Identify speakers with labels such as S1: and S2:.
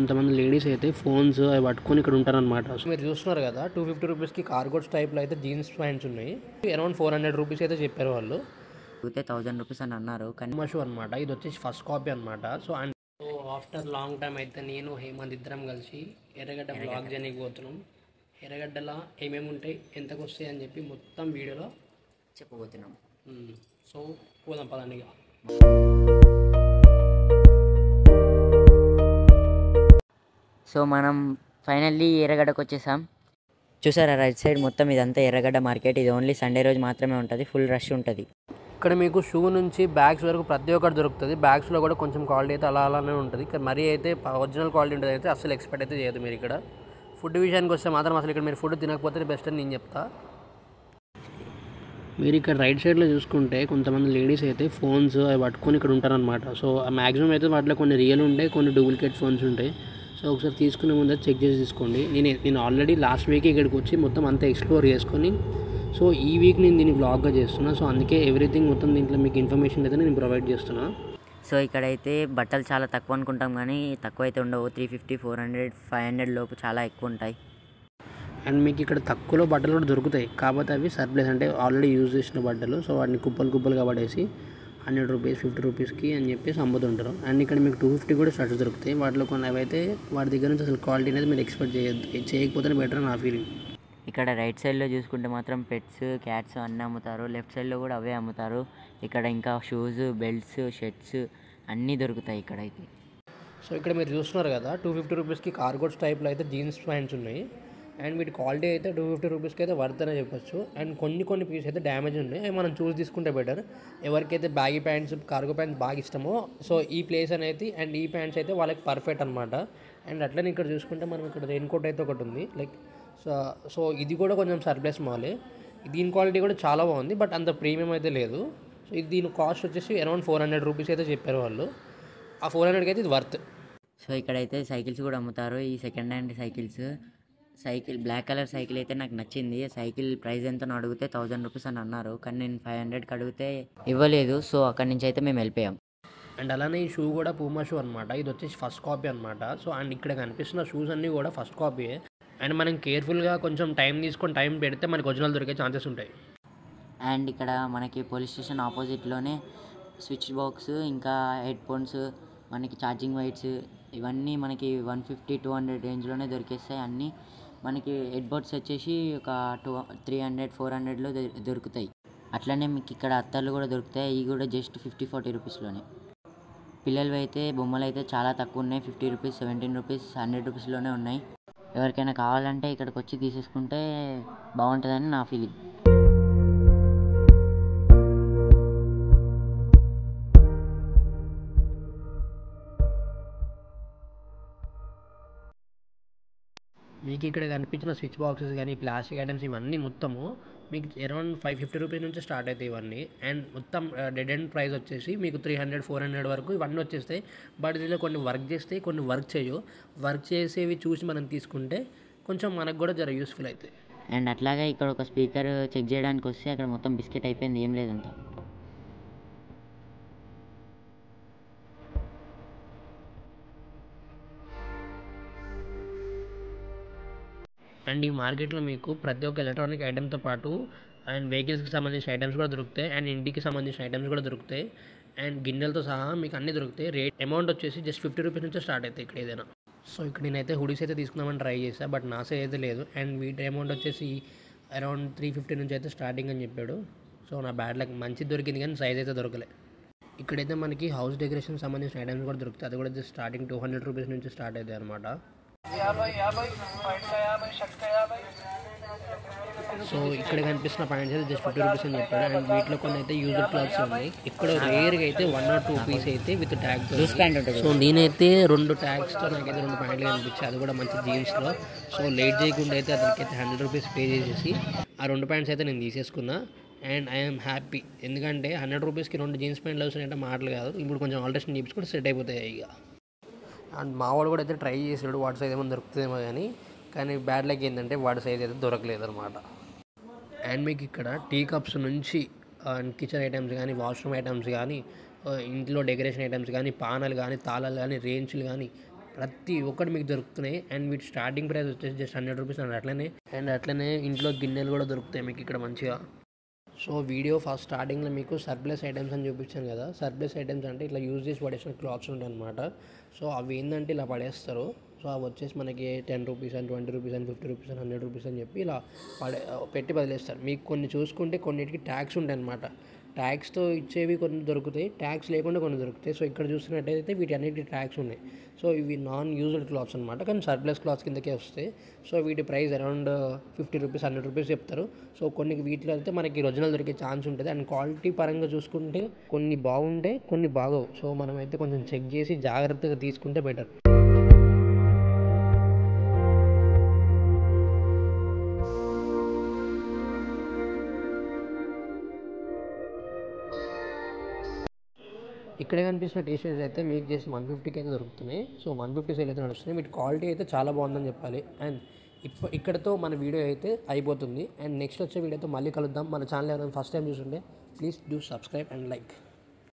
S1: కొంతమంది లేడీస్ అయితే ఫోన్స్ అవి పట్టుకొని ఇక్కడ ఉంటారనమాట. సో మీరు చూస్తున్నారు కదా, 250 రూపీస్కి కార్గోట్స్ టైప్లో అయితే జీన్స్ ప్యాంట్స్ ఉన్నాయి. అరౌండ్ 400 రూపీస్ అయితే చెప్పారు వాళ్ళు.
S2: అడిగితే 1000 రూపీస్ అని అన్నారు. కానీ
S1: షూ అనమాట, ఇది వచ్చేసి ఫస్ట్ కాపీ అనమాట. సో ఆఫ్టర్ లాంగ్ టైం అయితే నేను హేమంత్ ఇద్దరం కలిసి ఎర్రగడ్డ బ్లాగ్ చేయడానికి పోతున్నాం. ఎర్రగడ్డలా ఏమేమి ఉంటాయి, ఎంతకు వస్తాయి అని చెప్పి మొత్తం వీడియోలో
S2: చెప్పబోతున్నాం.
S1: సో పోదాం పదానిగా.
S2: సో మనం ఫైనల్లీ ఎర్రగడ్డకు వచ్చేసాం. చూసారా రైట్ సైడ్ మొత్తం ఇదంతా ఎర్రగడ్డ మార్కెట్. ఇది ఓన్లీ సండే రోజు మాత్రమే ఉంటుంది, ఫుల్ రష్ ఉంటుంది.
S1: ఇక్కడ మీకు షూ నుంచి బ్యాగ్స్ వరకు ప్రతి ఒక్కటి దొరుకుతుంది. బ్యాగ్స్లో కూడా కొంచెం క్వాలిటీ అయితే అలానే ఉంటుంది. ఇక్కడ మరీ అయితే ఒరిజినల్ క్వాలిటీ ఉంటుంది అయితే అసలు ఎక్స్పెక్ట్ అయితే చేయదు మీరు. ఇక్కడ ఫుడ్ విషయానికి వస్తే మాత్రం అసలు ఇక్కడ మీరు ఫుడ్ తినకపోతే బెస్ట్ అని నేను చెప్తా. మీరు ఇక్కడ రైట్ సైడ్లో చూసుకుంటే కొంతమంది లేడీస్ అయితే ఫోన్స్ అవి పట్టుకొని ఇక్కడ ఉంటారనమాట. సో మ్యాక్సిమం అయితే వాటిలో కొన్ని రియల్ ఉంటాయి, కొన్ని డూప్లికేట్ ఫోన్స్ ఉంటాయి. సో ఒకసారి తీసుకునే ముందు చెక్ చేసి తీసుకోండి. నేను ఆల్రెడీ లాస్ట్ వీక్ ఇక్కడికి వచ్చి మొత్తం అంతా ఎక్స్ప్లోర్ చేసుకొని సో ఈ వీక్ నేను దీన్ని బ్లాగ్గా చేస్తున్నా. సో అందుకే ఎవ్రీథింగ్ మొత్తం దీంట్లో మీకు ఇన్ఫర్మేషన్ అయితే నేను ప్రొవైడ్ చేస్తున్నా.
S2: సో ఇక్కడైతే బట్టలు చాలా తక్కువ అనుకుంటాం, కానీ తక్కువ అయితే ఉండవు. 350, 400, 500 లోపు చాలా ఎక్కువ ఉంటాయి.
S1: అండ్ మీకు ఇక్కడ తక్కువలో బట్టలు కూడా దొరుకుతాయి, కాకపోతే అవి సర్ప్లస్ అంటే ఆల్రెడీ యూజ్ చేసిన బట్టలు. సో వాటిని కుప్పలుగా పడేసి 100 రూపీస్ 50 రూపీస్కి అని చెప్పేసి అమ్ముతుంటారు. అండ్ ఇక్కడ మీకు 250 కూడా షర్ట్స్ దొరుకుతాయి. వాటిలో కొన్ని అవైతే వాటి దగ్గర నుంచి అసలు క్వాలిటీ అనేది మీరు ఎక్స్పెక్ట్ చేయకపోతేనే బెటర్ నా ఫీలింగ్.
S2: ఇక్కడ రైట్ సైడ్లో చూసుకుంటే మాత్రం పెట్స్, క్యాట్స్ అన్నీ అమ్ముతారు. లెఫ్ట్ సైడ్లో కూడా అవే అమ్ముతారు. ఇక్కడ ఇంకా షూస్, బెల్ట్స్, షర్ట్స్ అన్నీ దొరుకుతాయి ఇక్కడైతే.
S1: సో ఇక్కడ మీరు చూస్తున్నారు కదా, 250 రూపీస్కి కార్గోట్స్ టైప్లో అయితే జీన్స్ ప్యాంట్స్ ఉన్నాయి. అండ్ వీటి క్వాలిటీ అయితే 250 రూపీస్కి అయితే వర్త్ అనే చెప్పొచ్చు. అండ్ కొన్ని పీస్ అయితే డ్యామేజ్ ఉన్నాయి, అవి మనం చూసి తీసుకుంటే బెటర్. ఎవరికైతే బ్యాగీ ప్యాంట్స్, కార్గో ప్యాంట్స్ బాగా ఇష్టమో సో ఈ ప్లేస్ అనేది అండ్ ఈ ప్యాంట్స్ అయితే వాళ్ళకి పర్ఫెక్ట్ అనమాట. అండ్ అట్లనే ఇక్కడ చూసుకుంటే మనం ఇక్కడ రెయిన్ కోట్ అయితే ఒకటి ఉంది లైక్. సో ఇది కూడా కొంచెం సర్ప్లస్ మాలే. దీని క్వాలిటీ కూడా చాలా బాగుంది, బట్ అంత ప్రీమియం అయితే లేదు. సో ఇది దీని కాస్ట్ వచ్చేసి అరౌండ్ 400 రూపీస్ అయితే చెప్పారు వాళ్ళు. ఆ 400కి అయితే ఇది వర్త్.
S2: సో ఇక్కడైతే సైకిల్స్ కూడా అమ్ముతారు. ఈ second hand cycle black colour cycle అయితే నాకు నచ్చింది. సైకిల్ ప్రైస్ ఎంతో అడిగితే 1000 రూపీస్ అని అన్నారు, కానీ నేను 500కి అడిగితే ఇవ్వలేదు. సో అక్కడి నుంచి అయితే మేము వెళ్ళిపోయాం.
S1: అండ్ అలానే ఈ షూ కూడా పూమా షూ అనమాట. ఇది వచ్చేసి ఫస్ట్ కాపీ అనమాట. సో అండ్ ఇక్కడ కనిపిస్తున్న షూస్ అన్నీ కూడా ఫస్ట్ కాపీయే. అండ్ మనం కేర్ఫుల్గా కొంచెం టైం పెడితే మనకి ఒరిజినల్ దొరికే ఛాన్సెస్ ఉంటాయి.
S2: అండ్ ఇక్కడ మనకి పోలీస్ స్టేషన్ ఆపోజిట్లోనే స్విచ్ బాక్స్, ఇంకా హెడ్ ఫోన్స్, మనకి ఛార్జింగ్ వైర్స్ ఇవన్నీ మనకి 150, 200 రేంజ్లోనే దొరికేస్తాయి. అన్నీ మనకి హెడ్ బడ్స్ వచ్చేసి ఒక 300, 400లో దొరుకుతాయి. అట్లనే మీకు ఇక్కడ అత్తర్లు కూడా దొరుకుతాయి. ఇవి కూడా జస్ట్ 50, 40 రూపీస్లోనే. పిల్లలు అయితే బొమ్మలు అయితే చాలా తక్కువ ఉన్నాయి. 50 రూపీస్, 17 రూపీస్, 100 రూపీస్లోనే ఉన్నాయి. ఎవరికైనా కావాలంటే ఇక్కడికి వచ్చి తీసేసుకుంటే బాగుంటుందని నా ఫీలింగ్.
S1: మీకు ఇక్కడ కనిపించిన స్విచ్ బాక్సెస్ కానీ ప్లాస్టిక్ ఐటమ్స్ ఇవన్నీ మొత్తము మీకు అరౌండ్ 550 రూపీస్ నుంచి స్టార్ట్ అవుతాయి ఇవన్నీ. అండ్ మొత్తం డెడ్ ఎండ్ ప్రైస్ వచ్చేసి మీకు 300, 400 వరకు ఇవన్నీ వచ్చేస్తాయి. బట్ దీనిలో కొన్ని వర్క్ చేస్తాయి, కొన్ని వర్క్ చేయవు. వర్క్ చేసేవి చూసి మనం తీసుకుంటే కొంచెం మనకు కూడా జర యూస్ఫుల్ అవుతాయి.
S2: అండ్ అట్లాగే ఇక్కడ ఒక స్పీకర్ చెక్ చేయడానికి వస్తే అక్కడ మొత్తం బిస్కెట్ అయిపోయింది, ఏం లేదంట.
S1: అండ్ ఈ మార్కెట్లో మీకు ప్రతి ఒక్క ఎలక్ట్రానిక్ ఐటెంతో పాటు అండ్ వెహికల్స్కి సంబంధించిన ఐటమ్స్ కూడా దొరుకుతాయి. అండ్ ఇంటికి సంబంధించిన ఐటమ్స్ కూడా దొరుకుతాయి. అండ్ గిన్నెలతో సహా మీకు అన్నీ దొరుకుతాయి. రేట్ అమౌంట్ వచ్చేసి జస్ట్ 50 రూపీస్ నుంచి స్టార్ట్ అవుతాయి ఇక్కడ ఏదైనా. సో ఇక్కడ నేనైతే హుడీస్ అయితే తీసుకుందామని ట్రై చేశాను, బట్ నా సైజ్ అయితే లేదు. అండ్ వీటి అమౌంట్ వచ్చేసి అరౌండ్ 350 నుంచి అయితే స్టార్టింగ్ అని చెప్పాడు. సో నా బ్యాడ్ లక్ మంచిది దొరికింది, కానీ సైజ్ అయితే దొరకలే. ఇక్కడైతే మనకి హౌస్ డెకరేషన్ సంబంధించిన ఐటమ్స్ కూడా దొరుకుతాయి. అది కూడా జస్ట్ స్టార్టింగ్ 200 రూపీస్ నుంచి స్టార్ట్ అవుతాయి అనమాట. సో ఇక్కడ కనిపిస్తున్న పాయింట్స్ అయితే జస్ట్ 50 రూపీస్ అని చెప్పాడు. అండ్ వీటిలో కొన్ని అయితే యూజర్ క్లాత్స్ ఉన్నాయి. ఇక్కడ రేర్గా అయితే 1 or 2 పీస్ అయితే విత్ ట్యాగ్. సో నేనైతే 2 ట్యాగ్స్తో నాకైతే 2 ప్యాంట్లు కనిపించాయి, అది కూడా మంచి జీన్స్లో. సో లేట్ చేయకుండా అయితే అతనికి అయితే 100 రూపీస్ పే చేసేసి ఆ 2 ప్యాంట్స్ అయితే నేను తీసేసుకున్నా. అండ్ ఐఎమ్ హ్యాపీ, ఎందుకంటే 100 రూపీస్కి 2 జీన్స్ ప్యాంట్లు వస్తున్నాయంటే మాటలు కాదు. ఇప్పుడు కొంచెం ఆల్టరేషన్ చేయించుకుంటే సెట్ అయిపోతాయి ఇక. అండ్ మా వాడు కూడా అయితే ట్రై చేసాడు, వాడి సైజ్ ఏమైనా దొరుకుతుందేమో కానీ బ్యాడ్ లక్ ఏంటంటే వాడి సైజ్ అయితే దొరకలేదు అనమాట. అండ్ మీకు ఇక్కడ టీ కప్స్ నుంచి కిచెన్ ఐటమ్స్ కానీ, వాష్రూమ్ ఐటమ్స్ కానీ, ఇంట్లో డెకరేషన్ ఐటమ్స్ కానీ, పానాలు కానీ, తాళాలు కానీ, రేంజ్లు కానీ ప్రతి ఒక్కటి మీకు దొరుకుతున్నాయి. అండ్ వీటి స్టార్టింగ్ ప్రైస్ వచ్చేసి జస్ట్ 100 రూపీస్ అండ్ అట్లనే ఇంట్లో గిన్నెలు కూడా దొరుకుతాయి మీకు ఇక్కడ మంచిగా. సో వీడియో ఫస్ట్ స్టార్టింగ్లో మీకు సర్ప్లస్ ఐటమ్స్ అని చూపించాను కదా. సర్ప్లస్ ఐటమ్స్ అంటే ఇట్లా యూజ్ చేసి పడేసిన క్లాత్స్ ఉంటాయి అనమాట. సో అవి ఏంటంటే ఇలా పడేస్తారు. సో అవి వచ్చేసి మనకి 10 రూపీస్ అని 20 రూపీస్ అని 50 రూపీస్ అని 100 రూపీస్ అని చెప్పి ఇలా పెట్టి వదిలేస్తారు. మీకు కొన్ని చూసుకుంటే కొన్నిటికి ట్యాక్స్ ఉంటాయి అనమాట. ట్యాక్స్తో ఇచ్చేవి కొన్ని దొరుకుతాయి, ట్యాక్స్ లేకుండా కొన్ని దొరుకుతాయి. సో ఇక్కడ చూసినట్టయితే వీటి అన్నిటికీ ట్యాక్స్ ఉన్నాయి. సో ఇవి నాన్ యూజ్డ్ క్లాత్స్ అనమాట, కానీ సర్ప్లస్ క్లాత్స్ కిందకే వస్తాయి. సో వీటి ప్రైస్ అరౌండ్ 50 రూపీస్ 100 రూపీస్ చెప్తారు. సో కొన్ని వీటిలో అయితే మనకి ఒరిజినల్ దొరికే ఛాన్స్ ఉంటుంది. అండ్ క్వాలిటీ పరంగా చూసుకుంటే కొన్ని బాగుంటాయి, కొన్ని బాగోవు. సో మనమైతే కొంచెం చెక్ చేసి జాగ్రత్తగా తీసుకుంటే బెటర్. ఇక్కడ కనిపిస్తున్న టీ షర్ట్స్ అయితే మీకు చేసి 150కి అయితే దొరుకుతున్నాయి. సో 150 సేల్ అయితే నడుస్తున్నాయి. వీటి క్వాలిటీ అయితే చాలా బాగుందని చెప్పాలి. అండ్ ఇక్కడతో మన వీడియో అయితే అయిపోతుంది. అండ్ నెక్స్ట్ వచ్చే వీడియోతో మళ్ళీ కలుద్దాం. మన ఛానల్ ఎవరైనా ఫస్ట్ టైం చూస్తుంటే please do subscribe and like.